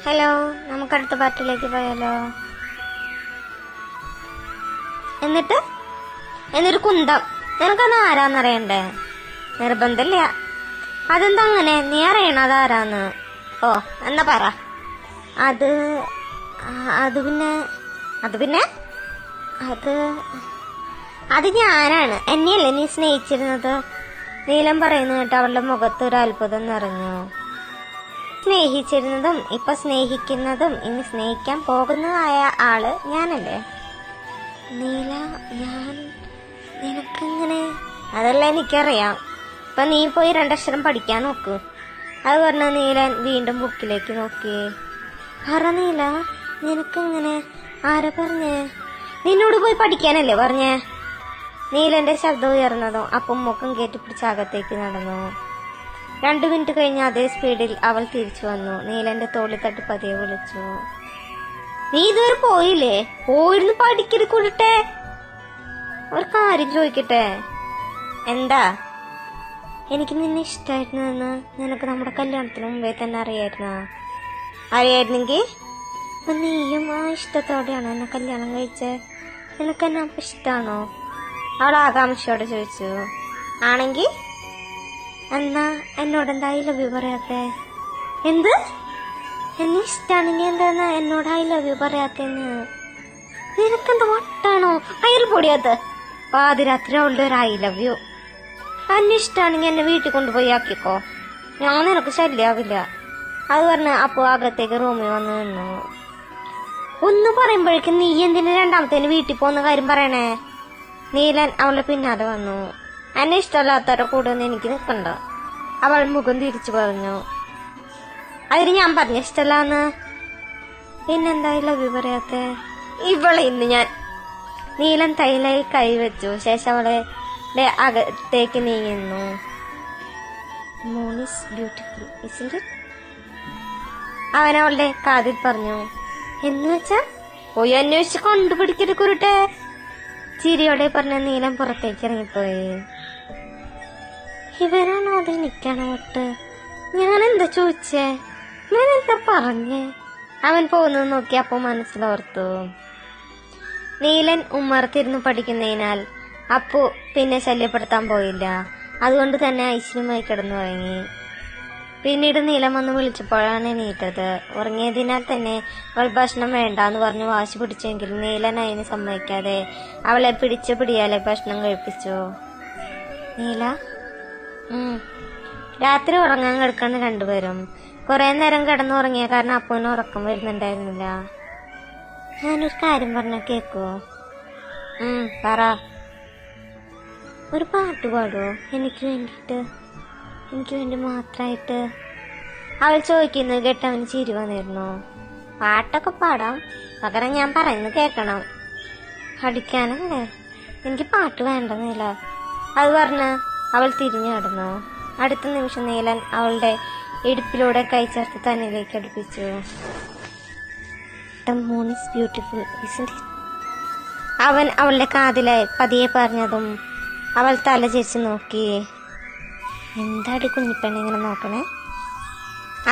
Hello, നമുക്ക് അടുത്ത പാർട്ടിയിലേക്ക് പോയാലോ? എന്നിട്ട് കുന്തം. നിനക്കത് ആരാന്നറിയണ്ടേ? നിർബന്ധമില്ല. അതെന്താ അങ്ങനെ? നീ അറിയണത് ആരാന്ന്? ഓ, എന്നാ പറ. അത് പിന്നെ അത് ഞാനാണ്. എന്നെയല്ലേ നീ സ്നേഹിച്ചിരുന്നത്? നീലം പറയുന്ന കേട്ട് അവളുടെ മുഖത്ത് ഒരു അത്ഭുതം നിറഞ്ഞു. സ്നേഹിച്ചിരുന്നതും ഇപ്പൊ സ്നേഹിക്കുന്നതും ഇനി സ്നേഹിക്കാൻ പോകുന്നതായ ആള് ഞാനല്ലേ? നീല, നിനക്കിങ്ങനെ? അതെല്ലാം എനിക്കറിയാം. ഇപ്പൊ നീ പോയി 2 അക്ഷരം പഠിക്കാൻ നോക്ക്. അത് പറഞ്ഞ നീലൻ വീണ്ടും ബുക്കിലേക്ക് നോക്കി. പറ നീല, നിനക്കിങ്ങനെ? ആരാ പറഞ്ഞേ? നിന്നോട് പോയി പഠിക്കാനല്ലേ പറഞ്ഞേ? നീലന്റെ ശബ്ദം ഉയർന്നതോ അപ്പം മുഖം കയറ്റിപ്പിടിച്ച് അകത്തേക്ക് നടന്നു. 2 മിനിറ്റ് കഴിഞ്ഞ് അതേ സ്പീഡിൽ അവൾ തിരിച്ചു വന്നു. നീലന്റെ തോളിൽ തട്ടി പതിയെ വിളിച്ചു. നീ ഇതുവരെ പോയില്ലേ? പോയിരുന്നു പഠിക്കരുത് കൂടട്ടെ. ഒരു കാര്യം ചോദിക്കട്ടെ? എന്താ? എനിക്ക് നിന്നെ ഇഷ്ടായിരുന്നെന്ന് നിനക്ക് നമ്മുടെ കല്യാണത്തിന് മുമ്പേ തന്നെ അറിയായിരുന്നെങ്കിൽ അപ്പൊ നീയും ആ ഇഷ്ടത്തോടെയാണ് എന്നെ കല്യാണം കഴിച്ചേ. നിനക്ക് എന്നെ അപ്പൊ ഇഷ്ടാണോ? അവൾ ആകാംക്ഷയോടെ ചോദിച്ചു. ആണെങ്കിൽ എന്നാ എന്നോടെന്താ ഐ ലവ് യു പറയാത്തെ? എന്ത്? എന്നെ ഇഷ്ടാണെങ്കിൽ എന്താ എന്നോട് ഐ ലവ് യു പറയാത്തേന്ന്? നിനക്കെന്താ വട്ടാണോ? അയൽ പൊടിയാത്ത പാതിരാത്രി അവളുടെ ഒരു ഐ ലവ് യു. എന്നെ ഇഷ്ടാണെങ്കിൽ എന്നെ വീട്ടിൽ കൊണ്ടുപോയി ആക്കിക്കോ, ഞാൻ നിനക്ക് ശല്യാവില്ല. അത് പറഞ്ഞ് അപ്പോ അകത്തേക്ക് റൂമിൽ വന്ന് നിന്നു. ഒന്ന് പറയുമ്പോഴേക്കും നീ എന്തിനു രണ്ടാമത്തേന് വീട്ടിൽ പോകുന്ന കാര്യം പറയണേ? നീലൻ അവളുടെ പിന്നാലെ വന്നു. എന്നെ ഇഷ്ടമല്ലാത്തവരുടെ കൂടെ ഒന്നും എനിക്ക് നിൽക്കണ്ട. അവൾ മുഖം തിരിച്ചു പറഞ്ഞു. അതിന് ഞാൻ പറഞ്ഞ ഇഷ്ടമല്ലാന്ന്. പിന്നെന്താ ലവ് യു പറയാത്തെ? ഇവളെ ഇന്ന് ഞാൻ. നീലൻ തൈലായി കൈവച്ചു. ശേഷം അവളെ അകത്തേക്ക് നീങ്ങുന്നു. Moon is beautiful isn't it? അവൻ അവളുടെ കാതിൽ പറഞ്ഞു. എന്ന് വെച്ചാ പോയി അന്വേഷിച്ച് കൊണ്ടുപിടിക്കരുത് കുരുട്ടെ. ചിരിയോടെ പറഞ്ഞ നീലം പുറത്തേക്ക് ഇറങ്ങിപ്പോയി. ഇവരാണോ അത് എനിക്കാണോ ഒട്ട്? ഞാനെന്താ ചോദിച്ചേ? ഞാനെന്താ പറഞ്ഞേ? അവൻ പോകുന്നത് നോക്കി അപ്പൊ മനസ്സിലോർത്തു. നീലൻ ഉമ്മറത്തിരുന്ന് പഠിക്കുന്നതിനാൽ അപ്പു പിന്നെ ശല്യപ്പെടുത്താൻ പോയില്ല. അതുകൊണ്ട് തന്നെ ഐശ്വര്യമായി കിടന്നുറങ്ങി. പിന്നീട് നീലം വന്ന് വിളിച്ചപ്പോഴാണ് എണീറ്റത്. ഉറങ്ങിയതിനാൽ തന്നെ അവൾ ഭക്ഷണം വേണ്ടാന്ന് പറഞ്ഞ് വാശി പിടിച്ചെങ്കിലും നീലൻ അതിന് സമ്മതിക്കാതെ അവളെ പിടിയാലെ ഭക്ഷണം കഴിപ്പിച്ചു. നീല, രാത്രി ഉറങ്ങാൻ കിടക്കുന്ന 2 പേരും കുറെ നേരം കിടന്നുറങ്ങിയ കാരണം അപ്പൂന് ഉറക്കം വരുന്നുണ്ടായിരുന്നില്ല. ഞാനൊരു കാര്യം പറഞ്ഞ കേക്കോ? പറ. ഒരു പാട്ട് പാടുവോ എനിക്ക് വേണ്ടി മാത്രായിട്ട്? അവൾ ചോദിക്കുന്നത് കേട്ട് അവന് ചിരി വന്നിരുന്നു. പാട്ടൊക്കെ പാടാം, പകരം ഞാൻ പറയുന്നത് കേൾക്കണം. പഠിക്കാനല്ലേ? എനിക്ക് പാട്ട് വേണ്ടെന്നില്ല. അത് പറഞ്ഞ് അവൾ തിരിഞ്ഞു കിടന്നു. അടുത്ത നിമിഷം നീലൻ അവളുടെ ഇടുപ്പിലൂടെ കൈ ചേർത്ത് തന്നിലേക്ക് അടുപ്പിച്ചു. The moon is beautiful, isn't it? അവൻ അവളുടെ കാതിലായി പതിയെ പറഞ്ഞതും അവൾ തല ചേച്ച് നോക്കി. എന്താടി കുഞ്ഞിപ്പെണ്ണ ഇങ്ങനെ നോക്കണേ?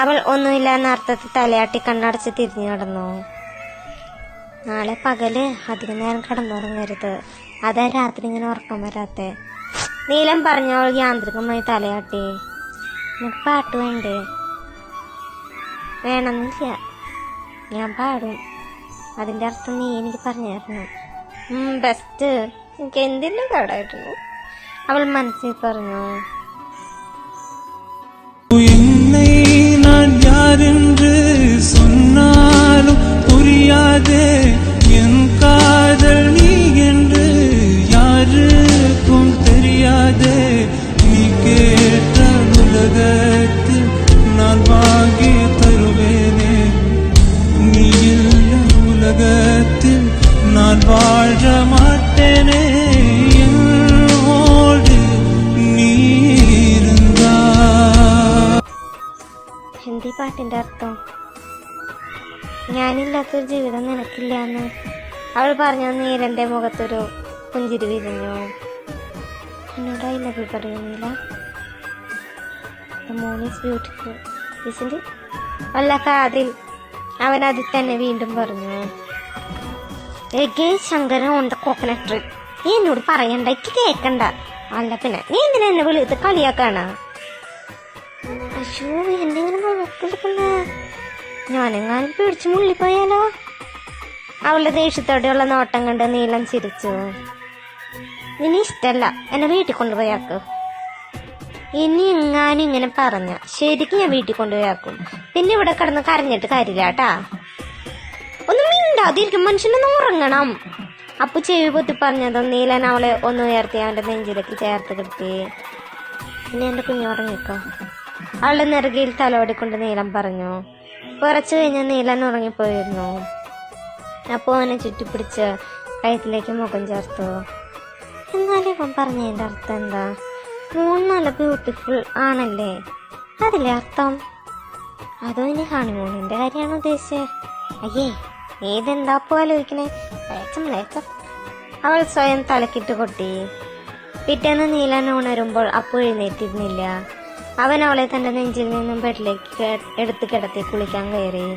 അവൾ ഒന്നുമില്ലാന്ന അർത്ഥത്തിൽ തലയാട്ടി കണ്ണടച്ച് തിരിഞ്ഞു കിടന്നു. നാളെ പകല് അധികം നേരം കിടന്നുറങ്ങരുത്, അതാ രാത്രി ഇങ്ങനെ ഉറക്കം വരാത്തെ. നീലം പറഞ്ഞവൾ യാന്ത്രികമായി തലയാട്ടി. നിനക്ക് പാട്ട് വേണ്ടേ? വേണമെന്നില്ല, ഞാൻ പാടും. അതിന്റെ അർത്ഥം നീ എനിക്ക് പറഞ്ഞു തരണം. ബെസ്റ്റ്, എനിക്ക് എന്തിനും പാടായിരുന്നു. അവൾ മനസ്സിൽ പറഞ്ഞു. என்னை நான் யார் என்று சொன்னாலும் புரியாதே, என் காதல் நீ என்று யாருக்கும் தெரியாதே. நீ கேட்ட உலகத்தில் நான் வாங்கி தருவேனே, நீ இல்ல உலகத்தில் நான் வாழ மாட்டேனே. ഹിന്ദി പാട്ടിന്റെ അർത്ഥം ഞാനില്ലാത്തൊരു ജീവിതം നിനക്കില്ലാന്ന്. അവൾ പറഞ്ഞു. നീലന്റെ മുഖത്തൊരു പുഞ്ചിരി വിരിഞ്ഞു. എന്നോട് ഐ ലവ് യു പറയുന്നില്ല. The moon is beautiful, isn't it? അവളുടെ കാതിൽ അവൻ അതിൽ തന്നെ വീണ്ടും പറഞ്ഞു, എഗേ ശങ്കരൻ ഉണ്ട് കോക്കനട്ട് ട്രീ. നീ എന്നോട് പറയണ്ട, എനിക്ക് കേക്കണ്ട. അല്ല പിന്നെ നീ എന്തിനാ എന്നെ വിളിച്ച് കളിയാക്കാണ? അയ്യോ എന്തെങ്കിലും നോക്കില്ലേ, ഞാനെങ്ങാനും പിടിച്ചു മുള്ളിപ്പോയാലോ? അവളുടെ ദേഷ്യത്തോടെയുള്ള നോട്ടം കണ്ട് നീലൻ ചിരിച്ചു. നിന്നെ ഇഷ്ടല്ല, എന്നെ വീട്ടിൽ കൊണ്ടുപോയാക്ക്. ഇനി എങ്ങാനും ഇങ്ങനെ പറഞ്ഞ ശരിക്കും ഞാൻ വീട്ടിൽ കൊണ്ടുപോയാക്കും. പിന്നെ ഇവിടെ കിടന്ന് കരഞ്ഞിട്ട് കാര്യമില്ല കേട്ടാ. ഒന്നും മിണ്ടാതിരിക്കും, മനുഷ്യനൊന്ന് ഉറങ്ങണം. അപ്പു ചെവി പൊത്തി പറഞ്ഞതോ നീലൻ അവളെ ഒന്ന് ഉയർത്തി അവന്റെ നെഞ്ചിലേക്ക് ചേർത്ത് കിടത്തി. ഇനി എന്റെ കുഞ്ഞു ഉറങ്ങിക്കോ. അവളുടെ നെറുകയിൽ തലോടിക്കൊണ്ട് നീലൻ പറഞ്ഞു. കുറച്ചു കഴിഞ്ഞ് നീലൻ ഉറങ്ങിപ്പോയിരുന്നു. അപ്പോ അവനെ ചുറ്റിപ്പിടിച്ച് കഴുത്തിലേക്ക് മുഖം ചേർത്തു. എന്നാലും ഇവൻ പറഞ്ഞതിന്റെ അർത്ഥം എന്താ? മൂൺ നല്ല ബ്യൂട്ടിഫുൾ ആണല്ലേ, അതിലെ അർത്ഥം? അതോ ഇനി ഹണിമൂണിന്റെ കാര്യമാണ് ഉദ്ദേശിച്ചത്? അയ്യേ ഏതെന്താ അപ്പോ ആലോചിക്കണേ? അവൾ സ്വയം തലക്കിട്ട് കൊട്ടി. പിറ്റേന്ന് നീലൻ ഉണരുമ്പോൾ അപ്പു എഴുന്നേറ്റിരുന്നില്ല. അവൻ അവളെ തന്റെ നെഞ്ചിൽ നിന്നും ബെഡിലേക്ക് എടുത്ത് കിടത്തി കുളിക്കാൻ കയറി.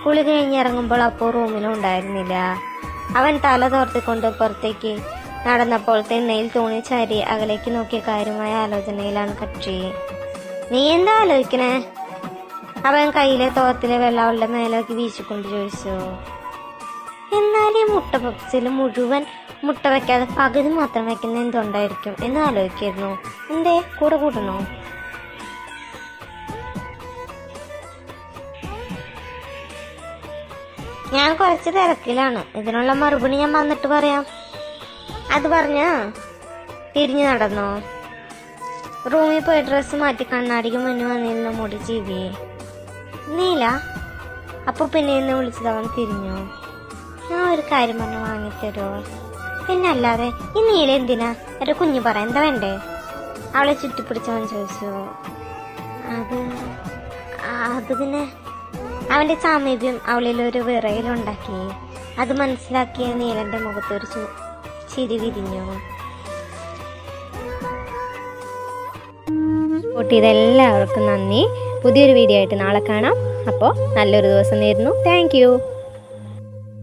കുളി കഴിഞ്ഞിറങ്ങുമ്പോൾ അപ്പു റൂമിലും ഉണ്ടായിരുന്നില്ല. അവൻ തല തോർത്തിക്കൊണ്ട് പുറത്തേക്ക് നടന്നപ്പോൾ തെണ്ണയിൽ തൂണി ചാരി അകലേക്ക് നോക്കിയ കാര്യമായ ആലോചനയിലാണ് കക്ഷി. നീ എന്താ ആലോചിക്കണേ? അവൻ കയ്യിലെ തോർത്തിലെ വെള്ളം അവളുടെ മേലേക്ക് വീശിക്കൊണ്ട് ചോദിച്ചു. എന്നാൽ ഈ മുട്ട ബോക്സിൽ മുഴുവൻ മുട്ട വെക്കാതെ പകുതി മാത്രം വെക്കുന്ന എന്തുണ്ടായിരിക്കും എന്ന് ആലോചിക്കായിരുന്നു. എന്തേ കൂടെ കൂട്ടണോ? ഞാൻ കുറച്ച് തിരക്കിലാണ്, ഇതിനുള്ള മറുപടി ഞാൻ വന്നിട്ട് പറയാം. അത് പറഞ്ഞ തിരിഞ്ഞു നടന്നോ. റൂമിൽ പോയി ഡ്രസ്സ് മാറ്റി കണ്ണാടിക്ക് മുന്നിൽ വന്നിരുന്ന മുടി ചീവി. നീല അപ്പൊ പിന്നെ ഇന്ന് വിളിച്ചത് അവൻ തിരിഞ്ഞു. ഞാൻ ഒരു കാര്യം പറഞ്ഞു വാങ്ങിത്തരോ? പിന്നെ അല്ലാതെ ഈ നീല എന്തിനാ? എന്റെ കുഞ്ഞു പറ, എന്താ വേണ്ടേ? അവളെ ചുറ്റിപ്പിടിച്ചവൻ ചോദിച്ചു. അത് പിന്നെ അവന്റെ സാമീപ്യം അവളിൽ ഒരു വിറയലുണ്ടാക്കി. അത് മനസ്സിലാക്കിയ നീലന്റെ മുഖത്തൊരു ചിരി വിരിഞ്ഞു. ഇതെല്ലാവർക്കും നന്ദി. പുതിയൊരു വീഡിയോ ആയിട്ട് നാളെ കാണാം. അപ്പോൾ നല്ലൊരു ദിവസം നേരുന്നു. Thank you.